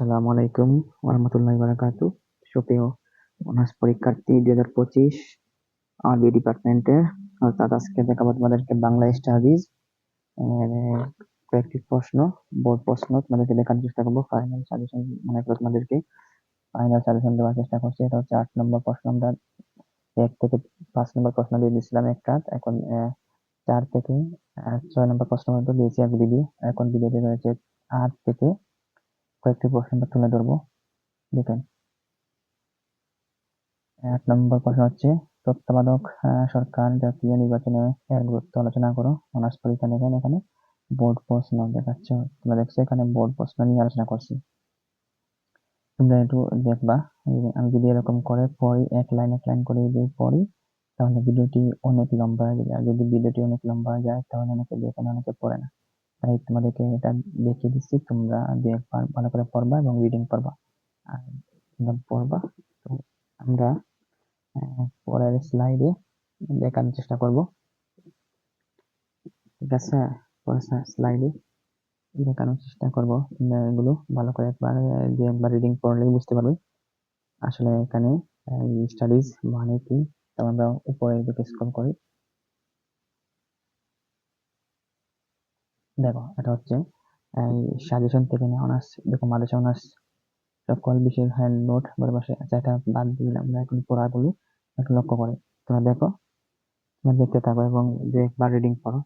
আসসালামু আলাইকুম ওরহমতুল্লাহি বারাকাতু। সুপ্রিয় অনার্স পরীক্ষার্থী 2025 আরবি ডিপার্টমেন্টের, অর্থাৎ আজকে দেখাবো তোমাদেরকে বাংলা স্টাডিজ কয়েকটি প্রশ্ন, বোর্ড প্রশ্ন তোমাদেরকে দেখানোর চেষ্টা করবো। ফাইনাল সাজেশন মনে করো তোমাদেরকে ফাইনাল সাজেশন দেওয়ার চেষ্টা করছি। এটা হচ্ছে 8 নম্বর প্রশ্ন। আমরা 1 থেকে 5 নম্বর প্রশ্ন দিয়ে দিয়েছিলাম এক রাত, এখন 4 থেকে 6 নম্বর প্রশ্ন পর্যন্ত দিয়েছি এক ভিডিও। এখন ভিডিও দিয়ে রয়েছে 8 থেকে কয়েকটি প্রশ্ন আমরা তুলে ধরবো। দেখেন, 8 নম্বর প্রশ্ন হচ্ছে তত্ত্বাবধায়ক সরকার জাতীয় নির্বাচনে এর গুরুত্ব আলোচনা করো। অনার্স পরীক্ষা দেখেন, এখানে বোর্ড প্রশ্ন দেখাচ্ছে, তোমরা দেখছো এখানে বোর্ড প্রশ্ন নিয়ে আলোচনা করছি। তোমরা একটু দেখবা, আমি যদি এরকম করে পড়ি, এক লাইন করে যদি পড়ি, তাহলে ভিডিওটি অনেক লম্বা হয়ে যাবে। আর যদি ভিডিওটি অনেক লম্বা হয়ে যায় তাহলে অনেকে দেখে না, অনেকে পড়ে না। তাই তোমাদেরকে এটা দেখিয়ে দিচ্ছি, তোমরা দেখবা, ভালো করে পড়বা এবং রিডিং করবা। আর তোমরা পড়বা। তো আমরা পরের স্লাইডে দেখানোর চেষ্টা করব। ঠিক আছে, পরের স্লাইডে দেখানোর চেষ্টা করব। তোমরা এগুলো ভালো করে একবার রিডিং পড়লেই বুঝতে পারবে আসলে এখানে স্টাডিজ মানে কি। তো আমরা উপরে দিকে স্ক্রল করি, দেখো এটা হচ্ছে এই সাজেশন থেকে নেওয়া অনার্স। দেখো মাদ্রাসা অনার্স সকল বিষয়ের হ্যান্ড নোট বলে বসে। আচ্ছা, এটা বাদ দিলাম, আমরা এখন পড়াগুলো একটু লক্ষ্য করে তোমরা দেখো, তোমরা দেখতে থাকো এবং যে একবার রিডিং পড়ো,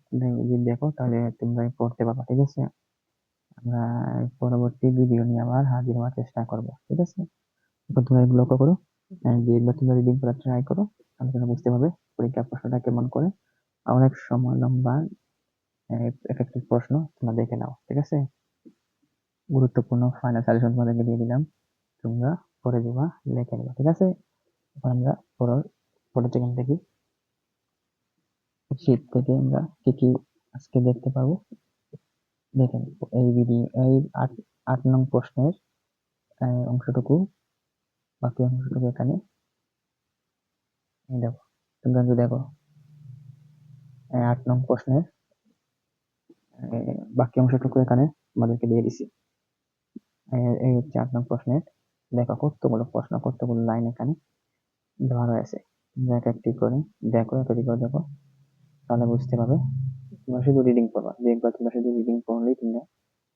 যদি দেখো তাহলে তোমরা পড়তে পারবা। ঠিক আছে, আমরা পরবর্তী ভিডিও নিয়ে আবার হাজির হওয়ার চেষ্টা করব। ঠিক আছে, এখন তোমরা এগুলো লক্ষ্য করো, যে একবার তোমরা রিডিং করার ট্রাই করো, তাহলে তোমরা বুঝতে পারবে পরীক্ষার প্রশ্নটা কেমন করে। অনেক সময় লম্বা এক একটি প্রশ্ন তোমরা দেখে নাও। ঠিক আছে, গুরুত্বপূর্ণ ফাইনাল সাজেশন তোমাদেরকে দিয়ে দিলাম, তোমরা পড়ে যাবা, লিখে নেবা। ঠিক আছে, এখন আমরা পরের সেকেন্ড দেখি, শীত থেকে আমরা কি কি আজকে দেখতে পাবো। দেখেন, এই ভিডিও এই 8 নং প্রশ্নের অংশটুকু, বাকি অংশটুকু এখানে। এই দেখো, তোমরা যদি দেখো 8 নং প্রশ্নের বাকি অংশটুকু এখানে আমাদেরকে দিয়ে দিছি। এই হচ্ছে 8 নং প্রশ্নের, দেখো কতগুলো প্রশ্ন, কতগুলো লাইন এখানে দেওয়া রয়েছে। তোমরা এক একটি করে দেখো, এক একটি করে দেখো, তাহলে বুঝতে পারবে। তোমরা শুধু রিডিং পড়বা, যে একবার তোমরা শুধু রিডিং পড়লেই তোমরা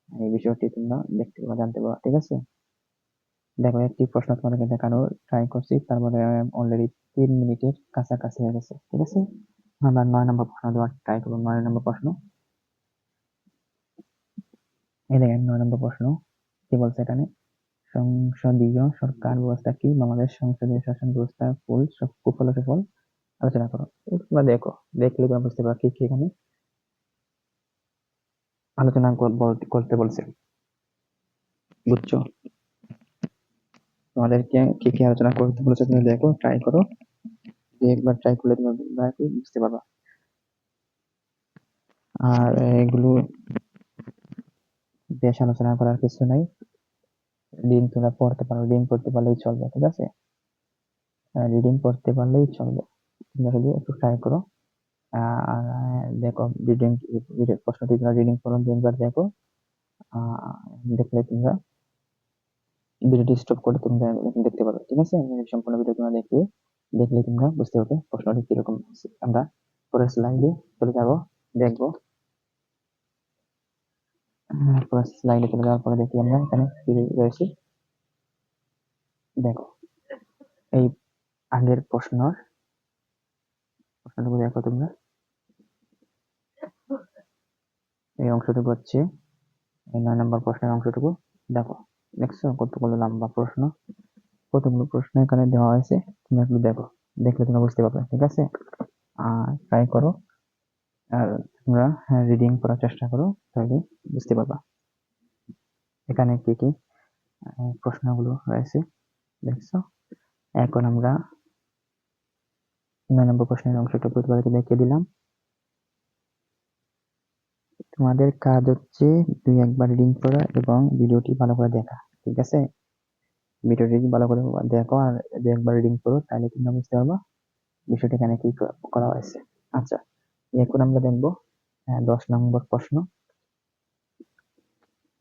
এই বিষয়টি তোমরা দেখতে পাবা, জানতে পারবা। ঠিক আছে, দেখো একটি প্রশ্ন তোমাদেরকে দেখানোর ট্রাই করছি, তারপরে অলরেডি 3 মিনিটের কাছাকাছি হয়ে গেছে। ঠিক আছে, আমরা 9 নম্বর প্রশ্ন দেওয়ার ট্রাই করবো। 9 নম্বর প্রশ্ন, এই দেখেন 9 নম্বর প্রশ্ন কি বলছে এখানে, সংসদীয় সরকার ব্যবস্থা কি, বাংলাদেশ সংসদীয় শাসন ব্যবস্থা কুফল ও সুফল আলোচনা করো। তোমরা দেখো, দেখলে তোমরা বুঝতে পারো কি কি এখানে আলোচনা করতে বলছে। বুঝছো, তোমাদেরকে কি কি আলোচনা করতে বলেছে তুমি দেখো, ট্রাই করো, একবার ট্রাই করলে তুমি বুঝতে পারবা। আর এগুলো বেশ আলোচনা করার কিছু নাই, রিডিং তোমরা পড়তে পারো, রিডিং পড়তে পারলেই চলবে। ঠিক আছে, রিডিং পড়তে পারলেই চলবে, তোমরা শুধু একটু ট্রাই করো। আর দেখো, রিডিং প্রশ্নটি তোমরা রিডিং পড়ো, তিনবার দেখো, দেখলে তোমরা ভিডিওটি স্টপ করে তোমরা দেখতে পারো। ঠিক আছে, সম্পূর্ণ ভিডিও তোমরা দেখলে তোমরা বুঝতে পারবে প্রশ্নটি কিরকম। আমরা পরের স্লাইডে চলে যাবো, দেখবো। পরের স্লাইডে চলে যাওয়ার পরে দেখি আমরা এখানে কি রয়েছে। দেখো, এই আগের প্রশ্নটুকু দেখো তোমরা, এই অংশটুকু হচ্ছে এই 9 নম্বর প্রশ্নের অংশটুকু। দেখো, দেখছো কতগুলো লম্বা প্রশ্ন, কতগুলো প্রশ্ন এখানে দেওয়া হয়েছে। তুমি একটু দেখো, দেখলে তোমরা বুঝতে পারবে। ঠিক আছে, ট্রাই করো আর তোমরা রিডিং করার চেষ্টা করো, তাহলে বুঝতে পারবা এখানে কি কি প্রশ্নগুলো রয়েছে। দেখছো, এখন আমরা 9 নম্বর প্রশ্নের অংশটুকু তোমাদেরকে দেখিয়ে দিলাম। তোমাদের কাজ হচ্ছে 2-1বার রিডিং করা এবং ভিডিওটি ভালো করে দেখা। ঠিক আছে, ভিডিওটি ভালো করে দেখো আর 2-1বার রিডিং করো, তাহলে তোমরা বুঝতে পারবা বিষয়টা এখানে কি করা হয়েছে। আচ্ছা, এখন আমরা দেখবো 10 নম্বর প্রশ্ন।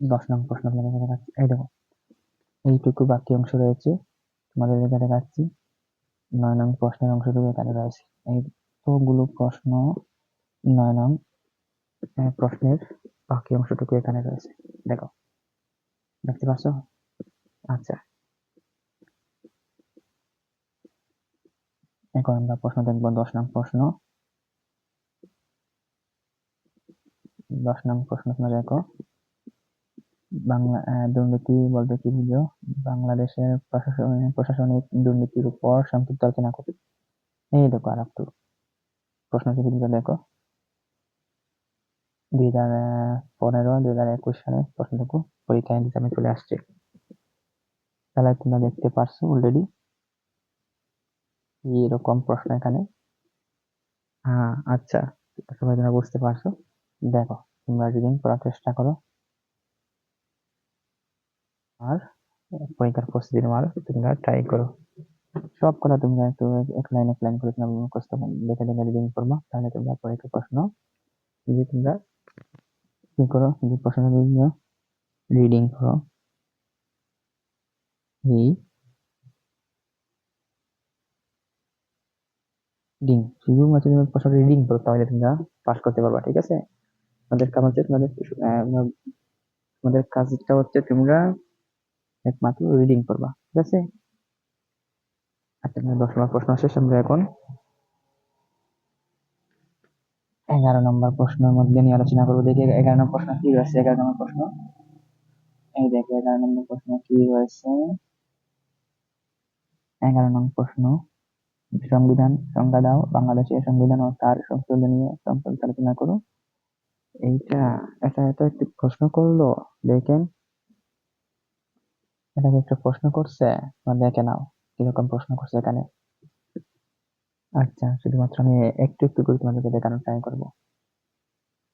10 নম্বর প্রশ্ন তোমাদের কাছে দেখাচ্ছি। এই দেখো, এইটুকু বাকি অংশ রয়েছে, তোমাদের এখানে দেখাচ্ছি। 9 নং প্রশ্নের অংশটুকু এখানে রয়েছে। এই তোগুলো প্রশ্ন 9 নং প্রশ্নের বাকি অংশটুকু এখানে রয়েছে। দেখো, দেখতে পাচ্ছ? আচ্ছা, এখন আমরা প্রশ্ন দেখবো 10 নং প্রশ্ন। 10 নং প্রশ্ন তোমরা দেখো, বাংলা দুর্নীতি বলতে কি বুঝো? বাংলাদেশের প্রশাসনিক দুর্নীতির উপর সংক্ষিপ্ত আলোচনা করি। এই দেখো আর একটু প্রশ্ন যদি দেখো, 2015-2021 সালে প্রশ্নটুকু পরীক্ষা এক্সামে চলে আসছে। তাহলে তোমরা দেখতে পারছো অলরেডি এরকম প্রশ্ন এখানে। হ্যাঁ, আচ্ছা, সবাই তোমরা বুঝতে পারছো। দেখো, তোমরা রিডিং করার চেষ্টা করো আর পরীক্ষার প্রস্তুতি নেওয়ার তোমরা ট্রাই করো। সব করা তোমরা একটু এক লাইন করে তোমরা মুখস্থ দেখে দেখে রিডিং করবা, তাহলে তোমরা পরীক্ষার প্রশ্ন যদি তোমরা কি করো, যদি প্রশ্ন রিডিং করো, রিডিং শুধুমাত্র তুমি প্রশ্ন রিডিং করো, তাহলে তোমরা পাস করতে পারবা। ঠিক আছে? তোমাদের কাজ হচ্ছে তোমাদের কাজটা হচ্ছে তোমরা একমাত্র রিডিং করবা। ঠিক আছে? আচ্ছা, 10 নম্বর প্রশ্ন শেষ। আমরা এখন 11 নম্বর প্রশ্নের মধ্যে নিয়ে আলোচনা করবো। দেখি 11 নম্বর প্রশ্ন কি রয়েছে। 11 নম্বর প্রশ্ন, এই দেখো 11 নম্বর প্রশ্ন কি রয়েছে। 11 নম্বর প্রশ্ন, সংবিধান সংজ্ঞা দাও, বাংলাদেশের সংবিধান ও তার সংশোধনীয় সম্পর্কে আলোচনা করো। এইটা এটা একটি প্রশ্ন করলো, দেখেন এটাকে একটা প্রশ্ন করছে, দেখে নাও কিরকম প্রশ্ন করছে এখানে। আচ্ছা, শুধুমাত্র আমি একটু একটু করে তোমাদেরকে দেখানোর ট্রাই করবো,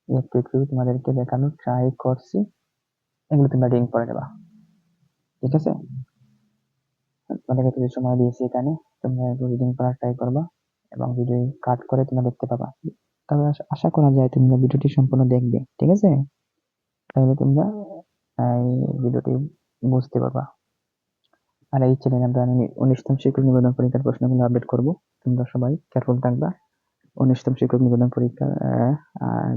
একটু একটু তোমাদেরকে দেখানোর ট্রাই করছি। এগুলো তোমরা রিডিং করে নেবা। ঠিক আছে? তোমাদেরকে কিছু সময় দিয়েছি এখানে, তোমরা একটু রিডিং করার ট্রাই করবা এবং ভিডিও কাট করে তোমরা দেখতে পাবা। তবে আশা করা যায় তোমরা ভিডিওটি সম্পূর্ণ দেখবে। ঠিক আছে? তাহলে তোমরা এই ভিডিওটি বুঝতে পারবা। আর এই চ্যানেলে আমরা 19তম শিক্ষক নিবন্ধন পরীক্ষার প্রশ্নগুলো আপডেট করব। তোমরা সবাই কেয়ারফুল থাকবা। 19তম শিক্ষক নিবন্ধন পরীক্ষার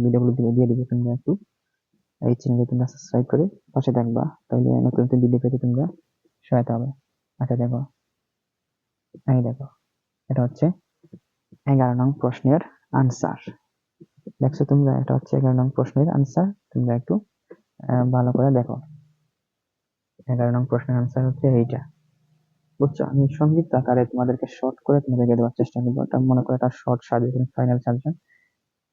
ভিডিওগুলো দিয়ে দিবে। তোমরা একটু এই চ্যানেলে তোমরা সাবস্ক্রাইব করে পাশে থাকবা, তাহলে নতুন নতুন ভিডিও পেতে তোমরা সহায়তা হবে। আচ্ছা দেখো, এই দেখো, এটা হচ্ছে 11 নং প্রশ্নের আনসার। দেখছো তোমরা? এটা হচ্ছে 11 নং প্রশ্নের আনসার। তোমরা একটু ভালো করে দেখো। 11 নং প্রশ্নের আনসার হচ্ছে এইটা। বুঝছো? আমি সংক্ষিপ্ত আকারে তোমাদেরকে শর্ট করে তোমাদেরকে দেওয়ার চেষ্টা করবো। এটা মনে করো একটা শর্ট সাজেশন, ফাইনাল সাজেশন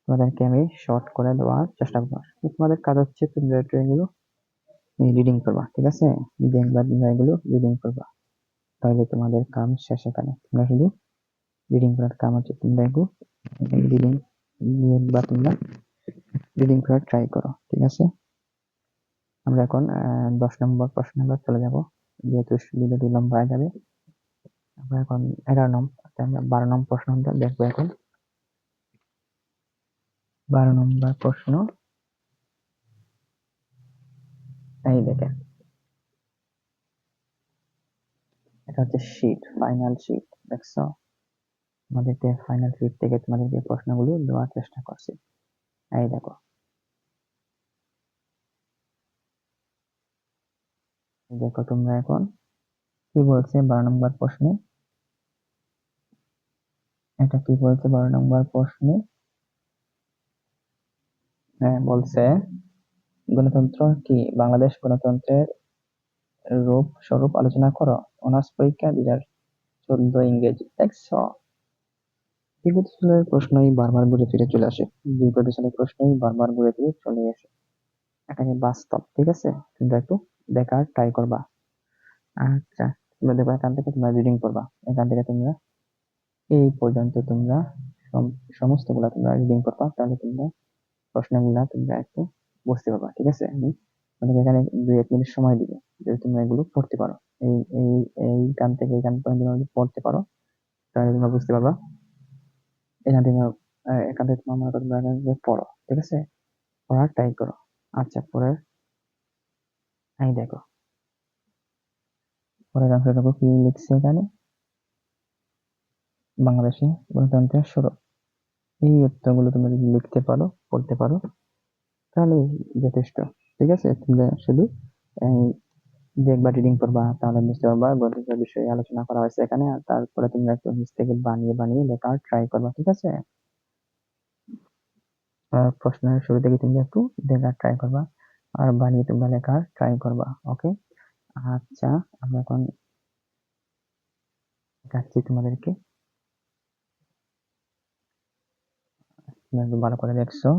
তোমাদেরকে আমি শর্ট করে দেওয়ার চেষ্টা করবো। তোমাদের কাজ হচ্ছে তোমরা একটু এগুলো রিডিং করবা। ঠিক আছে? দেখবা তোমরা এগুলো রিডিং করবা, তাহলে তোমাদের কাম শেষ। এখানে তোমরা শুধু রিডিং করার কাম হচ্ছে, তোমরা একটু রিডিং বা তোমরা রিডিং করার ট্রাই করো। ঠিক আছে? আমরা এখন 10 নম্বর প্রশ্ন আমরা চলে যাব, যেহেতু ভিডিওটি লম্বা হয়ে যাবে। আমরা এখন 11 নম্বর, আমরা 12 নম্বর প্রশ্নটা দেখবো এখন। 12 নম্বর প্রশ্ন, এই দেখেন, এটা হচ্ছে শীট, ফাইনাল শীট। দেখছো? আমাদেরকে ফাইনাল শীট থেকে তোমাদেরকে প্রশ্নগুলো দেওয়ার চেষ্টা করছি। এই দেখো, দেখো তোমরা এখন কি বলছে 12 নম্বর প্রশ্নে। এটা কি বলছে 12 নম্বর প্রশ্নে? হ্যাঁ, বলছে গণতন্ত্র কি, বাংলাদেশ গণতন্ত্রের রূপ স্বরূপ আলোচনা করো। অনার্স পরীক্ষা 2014 ইংরেজি। দেখছো? বিগত সালের প্রশ্নই বারবার ঘুরে ফিরে চলে আসে। বিগত সালের প্রশ্নই বারবার ঘুরে ফিরে চলে আসে। এটাকে বাস্তব। ঠিক আছে? তোমরা একটু দেখার ট্রাই করবা। আচ্ছা, তোমরা দেখো, এখান থেকে তোমরা রিডিং করবা। এখান থেকে তোমরা এই পর্যন্ত তোমরা সমস্তগুলা তোমরা রিডিং করবা, তাহলে তোমরা প্রশ্নগুলা তোমরা একটু বুঝতে পারবা। ঠিক আছে? আমি তোমাদের এখানে 2-1 মিনিট সময় দিব, যদি তোমরা এগুলো পড়তে পারো। এই এই এই গান থেকে এই গান পর্যন্ত তোমরা যদি পড়তে পারো, তাহলে তোমরা বুঝতে পারবা। এখান থেকে তোমার মনে করো তোমরা এখান থেকে পড়ো। ঠিক আছে? পড়ার ট্রাই করো। আচ্ছা, পরের এই দেখো, পরের অংশ দেখো কি লিখছে এখানে, বাংলাদেশে গণতন্ত্রের শুরু। এই উত্তরগুলো তুমি যদি লিখতে পারো, পড়তে পারো, তাহলে যথেষ্ট। ঠিক আছে, তোমরা শুধু এই দেখবা, রিডিং করবা, তাহলে বুঝতে পারবা গণতন্ত্রের বিষয়ে আলোচনা করা হয়েছে এখানে। আর তারপরে তোমরা একটু নিজ থেকে বানিয়ে বানিয়ে লেখার ট্রাই করবা। ঠিক আছে, প্রশ্নের শুরু থেকে তুমি একটু দেখার ট্রাই করবা আর বানিয়ে তোমরা লেখার ট্রাই করবা। ওকে, আচ্ছা, আমি এখন দেখাচ্ছি তোমাদেরকে, তোমরা একটু ভালো করে দেখছো।